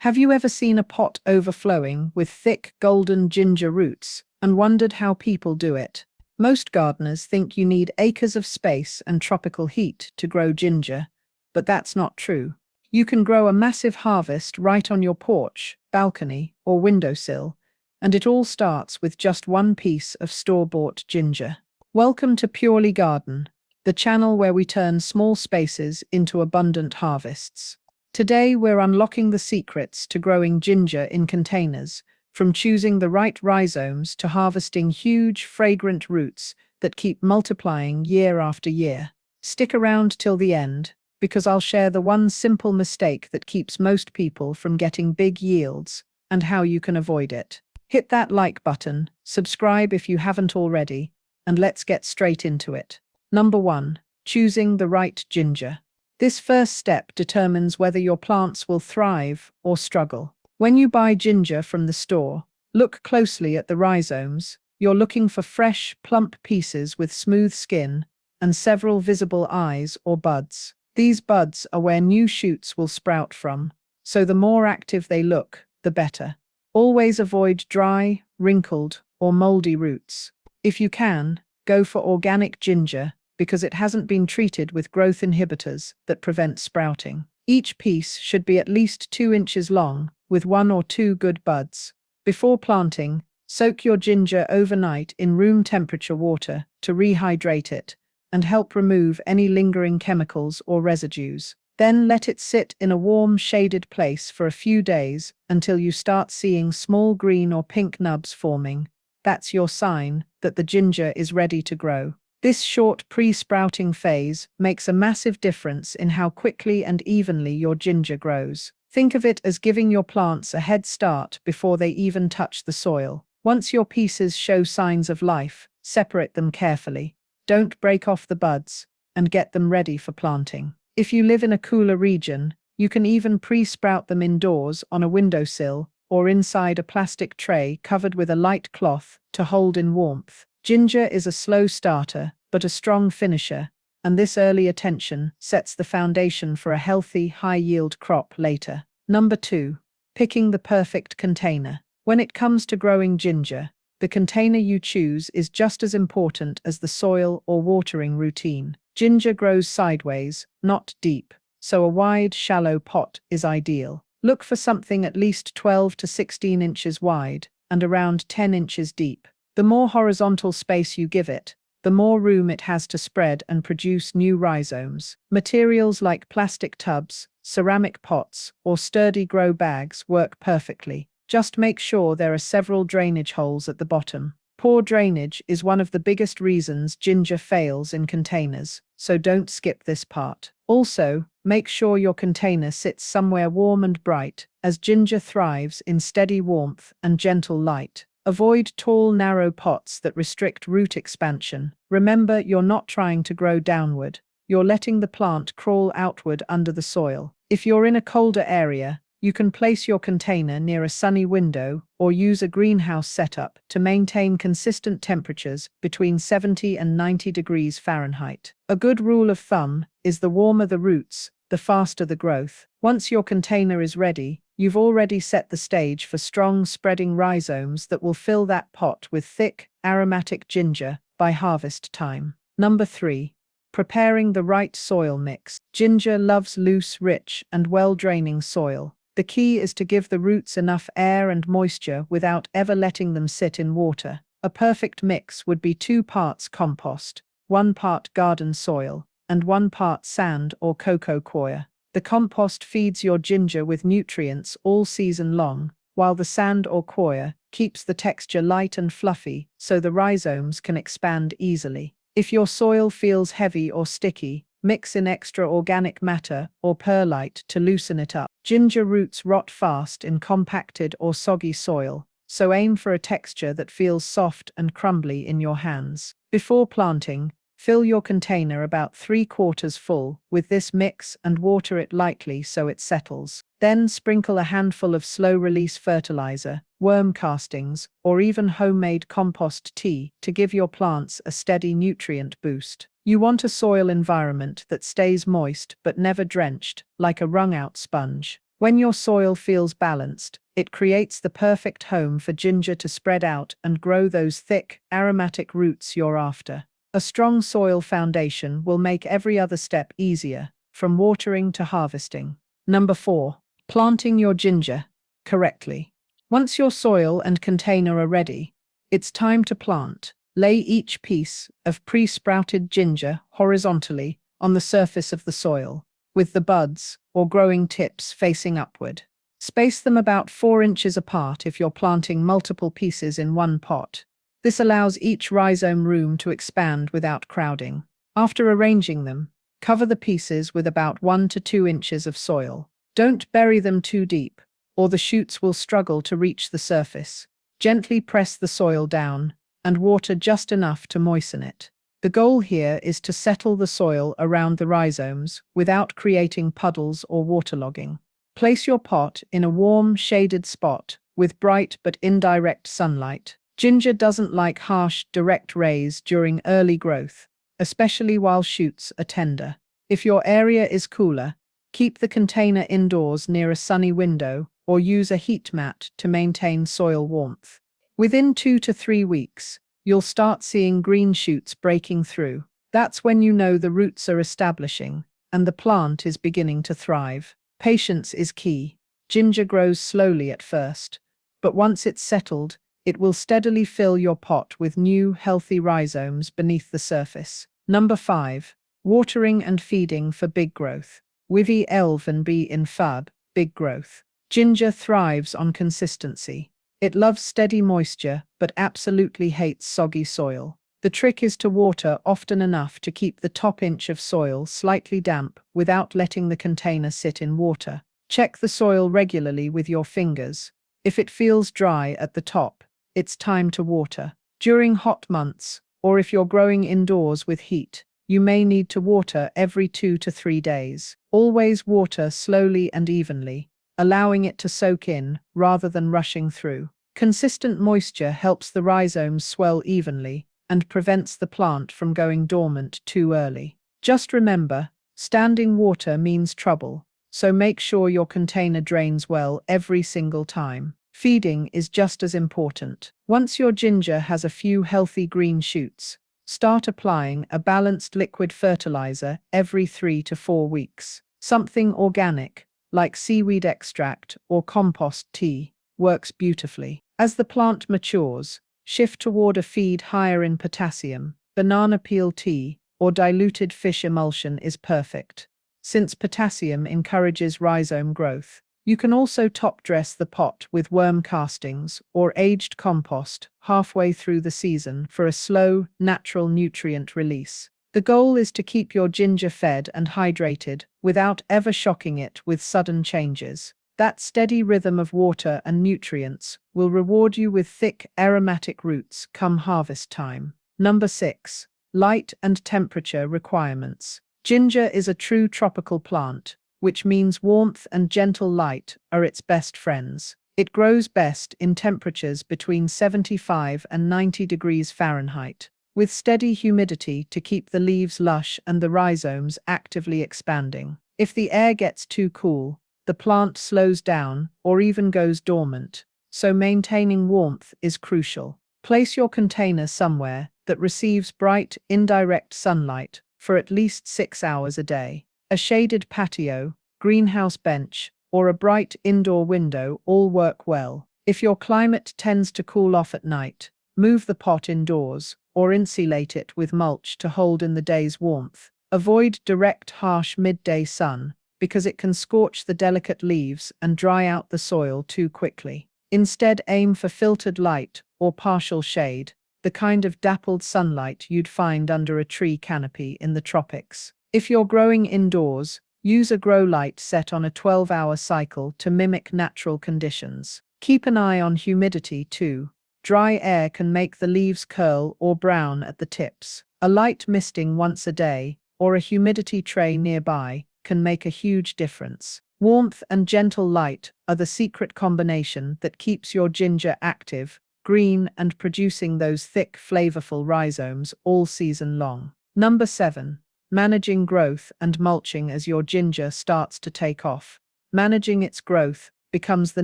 Have you ever seen a pot overflowing with thick golden ginger roots and wondered how people do it? Most gardeners think you need acres of space and tropical heat to grow ginger, but that's not true. You can grow a massive harvest right on your porch, balcony, or windowsill, and it all starts with just one piece of store-bought ginger. Welcome to Purely Garden, the channel where we turn small spaces into abundant harvests. Today we're unlocking the secrets to growing ginger in containers, from choosing the right rhizomes to harvesting huge, fragrant roots that keep multiplying year after year. Stick around till the end, because I'll share the one simple mistake that keeps most people from getting big yields and how you can avoid it. Hit that like button, subscribe if you haven't already, and let's get straight into it. Number 1. Choosing the right ginger. This first step determines whether your plants will thrive or struggle. When you buy ginger from the store, look closely at the rhizomes. You're looking for fresh, plump pieces with smooth skin and several visible eyes or buds. These buds are where new shoots will sprout from, so the more active they look, the better. Always avoid dry, wrinkled, or moldy roots. If you can, go for organic ginger, because it hasn't been treated with growth inhibitors that prevent sprouting. Each piece should be at least 2 inches long, with 1 or 2 good buds. Before planting, soak your ginger overnight in room temperature water to rehydrate it and help remove any lingering chemicals or residues. Then let it sit in a warm, shaded place for a few days until you start seeing small green or pink nubs forming. That's your sign that the ginger is ready to grow. This short pre-sprouting phase makes a massive difference in how quickly and evenly your ginger grows. Think of it as giving your plants a head start before they even touch the soil. Once your pieces show signs of life, separate them carefully. Don't break off the buds, and get them ready for planting. If you live in a cooler region, you can even pre-sprout them indoors on a windowsill or inside a plastic tray covered with a light cloth to hold in warmth. Ginger is a slow starter, but a strong finisher, and this early attention sets the foundation for a healthy, high-yield crop later. Number 2. Picking the perfect container. When it comes to growing ginger, the container you choose is just as important as the soil or watering routine. Ginger grows sideways, not deep, so a wide, shallow pot is ideal. Look for something at least 12 to 16 inches wide and around 10 inches deep. The more horizontal space you give it, the more room it has to spread and produce new rhizomes. Materials like plastic tubs, ceramic pots, or sturdy grow bags work perfectly. Just make sure there are several drainage holes at the bottom. Poor drainage is one of the biggest reasons ginger fails in containers, so don't skip this part. Also, make sure your container sits somewhere warm and bright, as ginger thrives in steady warmth and gentle light. Avoid tall, narrow pots that restrict root expansion. Remember, you're not trying to grow downward. You're letting the plant crawl outward under the soil. If you're in a colder area, you can place your container near a sunny window or use a greenhouse setup to maintain consistent temperatures between 70 and 90 degrees Fahrenheit. A good rule of thumb is the warmer the roots, the faster the growth. Once your container is ready, you've already set the stage for strong spreading rhizomes that will fill that pot with thick, aromatic ginger by harvest time. Number 3. Preparing the right soil mix. Ginger loves loose, rich, and well-draining soil. The key is to give the roots enough air and moisture without ever letting them sit in water. A perfect mix would be 2 parts compost, 1 part garden soil, and 1 part sand or cocoa coir. The compost feeds your ginger with nutrients all season long, while the sand or coir keeps the texture light and fluffy so the rhizomes can expand easily. If your soil feels heavy or sticky, mix in extra organic matter or perlite to loosen it up. Ginger roots rot fast in compacted or soggy soil, so aim for a texture that feels soft and crumbly in your hands. Before planting, fill your container about 3/4 full with this mix and water it lightly so it settles. Then sprinkle a handful of slow-release fertilizer, worm castings, or even homemade compost tea to give your plants a steady nutrient boost. You want a soil environment that stays moist but never drenched, like a wrung-out sponge. When your soil feels balanced, it creates the perfect home for ginger to spread out and grow those thick, aromatic roots you're after. A strong soil foundation will make every other step easier, from watering to harvesting. Number 4. Planting your ginger correctly. Once your soil and container are ready, it's time to plant. Lay each piece of pre-sprouted ginger horizontally on the surface of the soil, with the buds or growing tips facing upward. Space them about 4 inches apart if you're planting multiple pieces in one pot. This allows each rhizome room to expand without crowding. After arranging them, cover the pieces with about 1 to 2 inches of soil. Don't bury them too deep, or the shoots will struggle to reach the surface. Gently press the soil down and water just enough to moisten it. The goal here is to settle the soil around the rhizomes without creating puddles or waterlogging. Place your pot in a warm, shaded spot with bright but indirect sunlight. Ginger doesn't like harsh, direct rays during early growth, especially while shoots are tender. If your area is cooler, keep the container indoors near a sunny window or use a heat mat to maintain soil warmth. Within 2 to 3 weeks, you'll start seeing green shoots breaking through. That's when you know the roots are establishing and the plant is beginning to thrive. Patience is key. Ginger grows slowly at first, but once it's settled, it will steadily fill your pot with new, healthy rhizomes beneath the surface. Number 5. Watering and feeding for big growth. Wivy elven B in fab, big growth. Ginger thrives on consistency. It loves steady moisture, but absolutely hates soggy soil. The trick is to water often enough to keep the top inch of soil slightly damp without letting the container sit in water. Check the soil regularly with your fingers. If it feels dry at the top, it's time to water. During hot months, or if you're growing indoors with heat, you may need to water every 2 to 3 days. Always water slowly and evenly, allowing it to soak in rather than rushing through. Consistent moisture helps the rhizomes swell evenly and prevents the plant from going dormant too early. Just remember, standing water means trouble, so make sure your container drains well every single time. Feeding is just as important. Once your ginger has a few healthy green shoots, start applying a balanced liquid fertilizer every 3 to 4 weeks. Something organic, like seaweed extract or compost tea, works beautifully. As the plant matures, shift toward a feed higher in potassium. Banana peel tea or diluted fish emulsion is perfect, since potassium encourages rhizome growth. You can also top dress the pot with worm castings or aged compost halfway through the season for a slow, natural nutrient release. The goal is to keep your ginger fed and hydrated without ever shocking it with sudden changes. That steady rhythm of water and nutrients will reward you with thick, aromatic roots come harvest time. Number 6. Light and temperature requirements. Ginger is a true tropical plant, which means warmth and gentle light are its best friends. It grows best in temperatures between 75 and 90 degrees Fahrenheit, with steady humidity to keep the leaves lush and the rhizomes actively expanding. If the air gets too cool, the plant slows down or even goes dormant, so maintaining warmth is crucial. Place your container somewhere that receives bright, indirect sunlight for at least 6 hours a day. A shaded patio, greenhouse bench, or a bright indoor window all work well. If your climate tends to cool off at night, move the pot indoors or insulate it with mulch to hold in the day's warmth. Avoid direct, harsh midday sun, because it can scorch the delicate leaves and dry out the soil too quickly. Instead, aim for filtered light or partial shade, the kind of dappled sunlight you'd find under a tree canopy in the tropics. If you're growing indoors, use a grow light set on a 12-hour cycle to mimic natural conditions. Keep an eye on humidity too. Dry air can make the leaves curl or brown at the tips. A light misting once a day or a humidity tray nearby can make a huge difference. Warmth and gentle light are the secret combination that keeps your ginger active, green, and producing those thick, flavorful rhizomes all season long. Number 7. Managing growth and mulching as your ginger starts to take off. managing its growth becomes the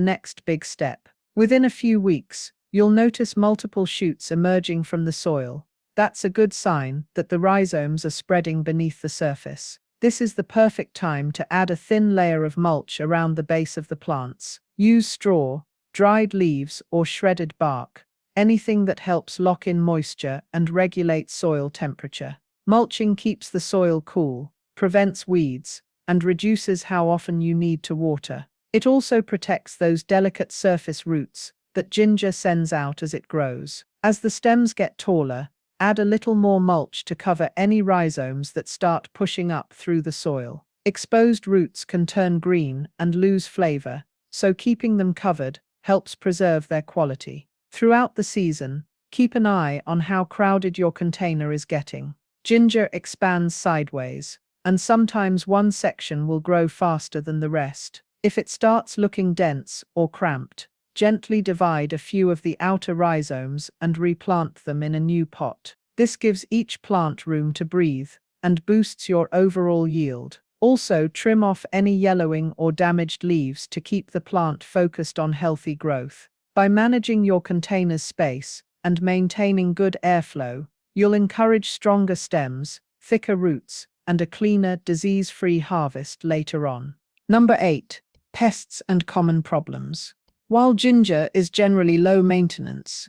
next big step. Within a few weeks, you'll notice multiple shoots emerging from the soil. That's a good sign that the rhizomes are spreading beneath the surface. This is the perfect time to add a thin layer of mulch around the base of the plants. Use straw, dried leaves, or shredded bark, anything that helps lock in moisture and regulate soil temperature. Mulching keeps the soil cool, prevents weeds, and reduces how often you need to water. It also protects those delicate surface roots that ginger sends out as it grows. As the stems get taller, add a little more mulch to cover any rhizomes that start pushing up through the soil. Exposed roots can turn green and lose flavor, so keeping them covered helps preserve their quality. Throughout the season, keep an eye on how crowded your container is getting. Ginger expands sideways, and sometimes one section will grow faster than the rest. If it starts looking dense or cramped, gently divide a few of the outer rhizomes and replant them in a new pot. This gives each plant room to breathe and boosts your overall yield. Also, trim off any yellowing or damaged leaves to keep the plant focused on healthy growth. By managing your container's space and maintaining good airflow, you'll encourage stronger stems, thicker roots, and a cleaner, disease-free harvest later on. Number 8. Pests and common problems. While ginger is generally low maintenance,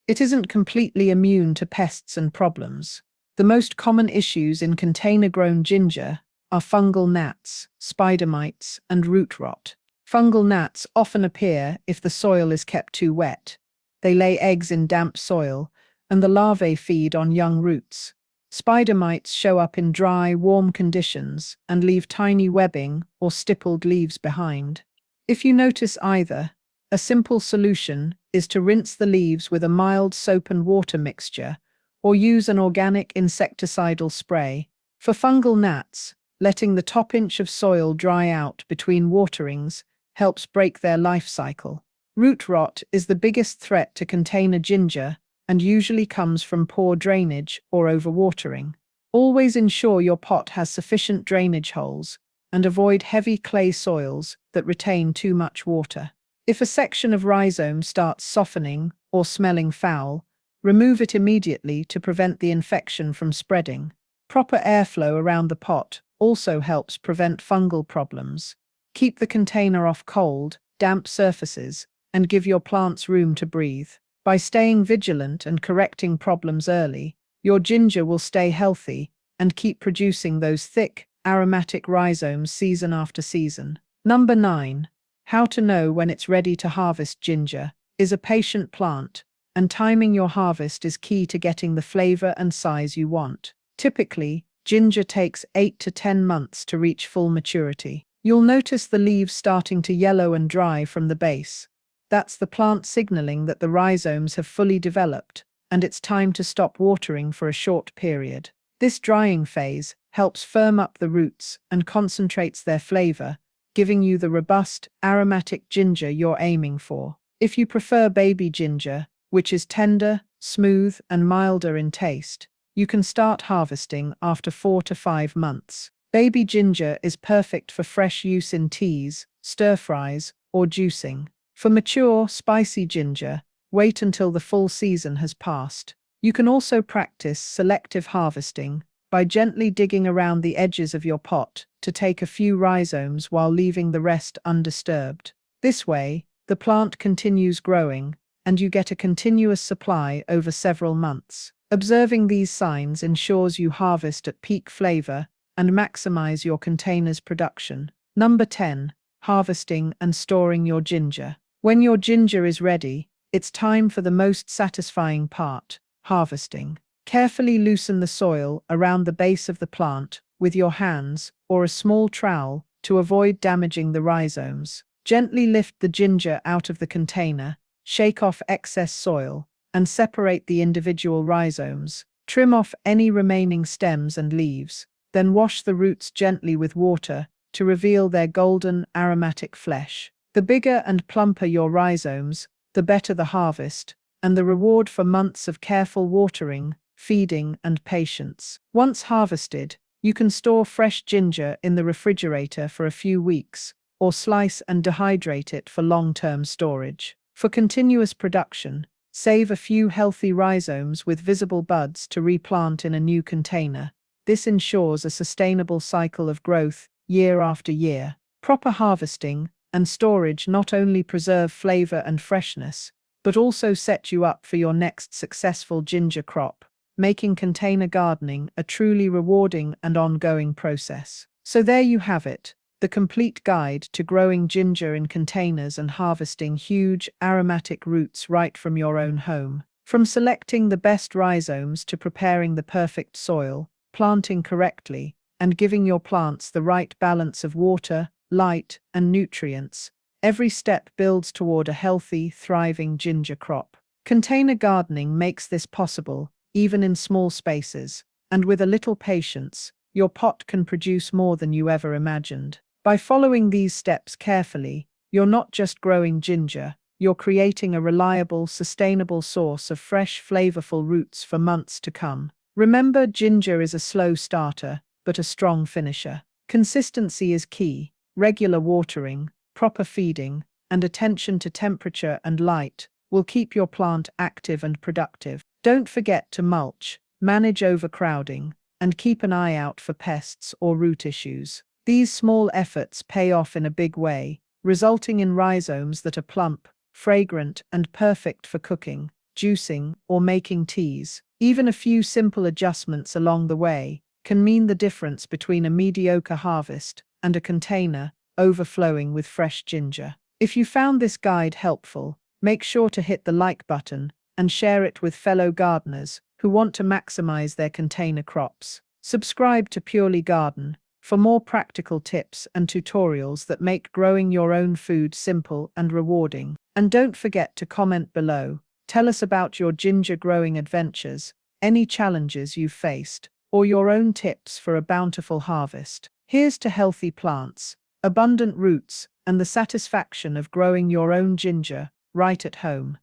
it isn't completely immune to pests and problems. The most common issues in container-grown ginger are fungal gnats, spider mites, and root rot. Fungal gnats often appear if the soil is kept too wet. They lay eggs in damp soil, and the larvae feed on young roots. Spider mites show up in dry, warm conditions and leave tiny webbing or stippled leaves behind. If you notice either, a simple solution is to rinse the leaves with a mild soap and water mixture or use an organic insecticidal spray. For fungal gnats, letting the top inch of soil dry out between waterings helps break their life cycle. Root rot is the biggest threat to container ginger and usually comes from poor drainage or overwatering. Always ensure your pot has sufficient drainage holes and avoid heavy clay soils that retain too much water. If a section of rhizome starts softening or smelling foul, remove it immediately to prevent the infection from spreading. Proper airflow around the pot also helps prevent fungal problems. Keep the container off cold, damp surfaces, and give your plants room to breathe. By staying vigilant and correcting problems early, your ginger will stay healthy and keep producing those thick, aromatic rhizomes season after season. Number 9. How to know when it's ready to harvest. Ginger is a patient plant, and timing your harvest is key to getting the flavor and size you want. Typically, ginger takes 8 to 10 months to reach full maturity. You'll notice the leaves starting to yellow and dry from the base. That's the plant signaling that the rhizomes have fully developed, and it's time to stop watering for a short period. This drying phase helps firm up the roots and concentrates their flavor, giving you the robust, aromatic ginger you're aiming for. If you prefer baby ginger, which is tender, smooth, and milder in taste, you can start harvesting after 4 to 5 months. Baby ginger is perfect for fresh use in teas, stir-fries, or juicing. For mature, spicy ginger, wait until the full season has passed. You can also practice selective harvesting by gently digging around the edges of your pot to take a few rhizomes while leaving the rest undisturbed. This way, the plant continues growing, and you get a continuous supply over several months. Observing these signs ensures you harvest at peak flavor and maximize your container's production. Number 10. Harvesting and storing your ginger. When your ginger is ready, it's time for the most satisfying part, harvesting. Carefully loosen the soil around the base of the plant with your hands or a small trowel to avoid damaging the rhizomes. Gently lift the ginger out of the container, shake off excess soil, and separate the individual rhizomes. Trim off any remaining stems and leaves, then wash the roots gently with water to reveal their golden, aromatic flesh. The bigger and plumper your rhizomes, the better the harvest, and the reward for months of careful watering, feeding, and patience. Once harvested, you can store fresh ginger in the refrigerator for a few weeks, or slice and dehydrate it for long-term storage. For continuous production, save a few healthy rhizomes with visible buds to replant in a new container. This ensures a sustainable cycle of growth year after year. Proper harvesting and storage not only preserve flavor and freshness, but also set you up for your next successful ginger crop, making container gardening a truly rewarding and ongoing process. So there you have it, the complete guide to growing ginger in containers and harvesting huge aromatic roots right from your own home. From selecting the best rhizomes to preparing the perfect soil, planting correctly, and giving your plants the right balance of water, light, and nutrients, every step builds toward a healthy, thriving ginger crop. Container gardening makes this possible, even in small spaces, and with a little patience, your pot can produce more than you ever imagined. By following these steps carefully, you're not just growing ginger, you're creating a reliable, sustainable source of fresh, flavorful roots for months to come. Remember, ginger is a slow starter, but a strong finisher. Consistency is key. Regular watering, proper feeding, and attention to temperature and light will keep your plant active and productive. Don't forget to mulch, manage overcrowding, and keep an eye out for pests or root issues. These small efforts pay off in a big way, resulting in rhizomes that are plump, fragrant, and perfect for cooking, juicing, or making teas. Even a few simple adjustments along the way can mean the difference between a mediocre harvest and a container overflowing with fresh ginger. If you found this guide helpful, make sure to hit the like button and share it with fellow gardeners who want to maximize their container crops. Subscribe to Purely Garden for more practical tips and tutorials that make growing your own food simple and rewarding. And don't forget to comment below. Tell us about your ginger growing adventures, any challenges you've faced, or your own tips for a bountiful harvest. Here's to healthy plants, abundant roots, and the satisfaction of growing your own ginger right at home.